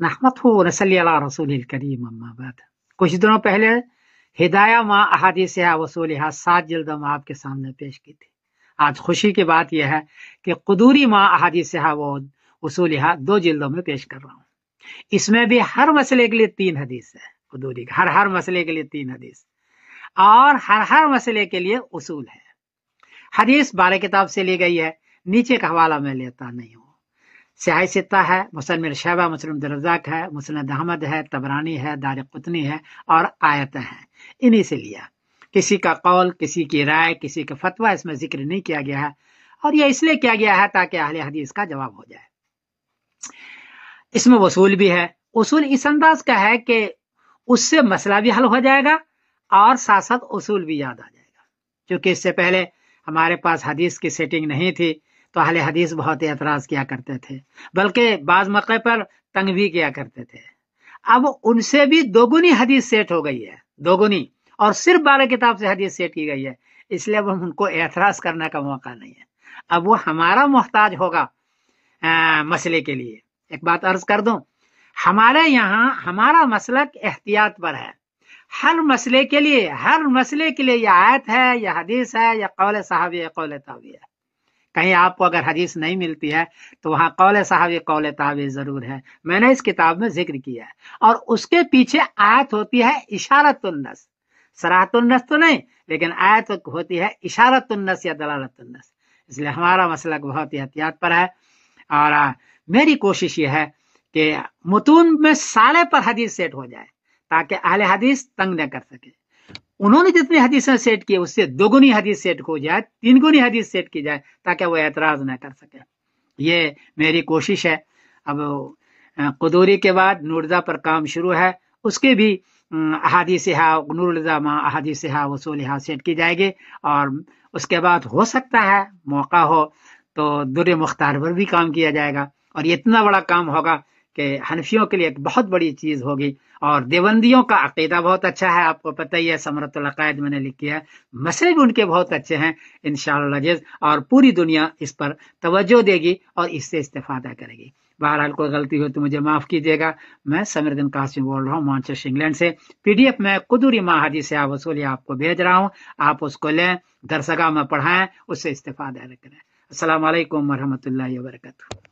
नहमदहु व नसल्ली अला रसूलिल करीम अम्मा बाद। कुछ दिनों पहले हिदाया माँ अहादीस वसूलिहा 7 जिल्द हम आपके सामने पेश की थी। आज खुशी की बात यह है कि कुदूरी माँ अहादीस व वसूलिहा 2 जिल्दों में पेश कर रहा हूँ। इसमें भी हर मसले के लिए 3 हदीस है। कुदूरी हर मसले के लिए 3 हदीस और हर मसले के लिए उसूल है। हदीस बारह किताब से ली गई है। नीचे का हवाला मैं लेता नहीं हूँ। सिहाई सित्ता है, मुसन्निफ शैबा, मुस्लिम दरज़ाक है, मुस्नद अहमद है, तबरानी है, दारिक़ुतनी है और आयत है। इन्हीं से लिया। किसी का कौल, किसी की राय, किसी का फतवा इसमें जिक्र नहीं किया गया है और यह इसलिए किया गया है ताकि अहले हदीस का जवाब हो जाए। इसमें वसूल भी है। उसूल इस अंदाज का है कि उससे मसला भी हल हो जाएगा और साथ साथ उसूल भी याद आ जाएगा। क्योंकि इससे पहले हमारे पास हदीस की सेटिंग नहीं थी तो अहले हदीस बहुत एतराज किया करते थे, बल्कि बाज मौके पर तंग भी किया करते थे। अब उनसे भी दोगुनी हदीस सेट हो गई है, दोगुनी, और सिर्फ 12 किताब से हदीस सेट की गई है। इसलिए अब उनको एतराज करने का मौका नहीं है। अब वो हमारा मोहताज होगा मसले के लिए। एक बात अर्ज कर दूं, हमारे यहाँ हमारा मसलक एहतियात पर है। हर मसले के लिए या आयत है, या हदीस है, या कौल साहबी है, कौल ताबी है। कहीं आपको अगर हदीस नहीं मिलती है तो वहां कौल साहबी, कौल ताबी जरूर है। मैंने इस किताब में जिक्र किया है। और उसके पीछे आयत होती है इशारतुन्नस, सराहतुन्नस तो नहीं, लेकिन आयत होती है इशारतुन्नस या दलालतुन्नस। इसलिए हमारा मसलक बहुत ही एहतियात पर है। और मेरी कोशिश ये है कि मुतून में साले पर हदीस सेट हो जाए ताकि अहले हदीस तंग न कर सके। उन्होंने जितनी हदीसें सेट की उससे दोगुनी हदीस सेट हो जाए, 3 गुनी हदीस सेट की जाए ताकि वो एतराज न कर सके। ये मेरी कोशिश है। अब कुदूरी के बाद नूरजा पर काम शुरू है। उसके भी अहादीस नूरजा मां अहादीस वसूल सेट की जाएगी और उसके बाद हो सकता है मौका हो तो दुर्र मुख्तार पर भी काम किया जाएगा। और ये इतना बड़ा काम होगा कि हनफियों के लिए एक बहुत बड़ी चीज होगी। और देवबंदियों का अकीदा बहुत अच्छा है, आपको पता ही है, समरतुल अकायद मैंने लिखी है। मसले भी उनके बहुत अच्छे हैं इंशाअल्लाह, और पूरी दुनिया इस पर तवज्जो देगी और इससे इस्तेफादा करेगी। बहरहाल कोई गलती हो तो मुझे माफ कीजिएगा। मैं समीरुद्दीन कासिम बोल रहा हूँ मैनचेस्टर इंग्लैंड से। पीडीएफ में कुदूरी मां हदीस वसूली आपको भेज रहा हूँ। आप उसको लें, दरसगाह में पढ़ाएं, उससे इस्तेफादा करें। अस्सलाम वालेकुम वरहमतुल्लाहि वबरकातुहू।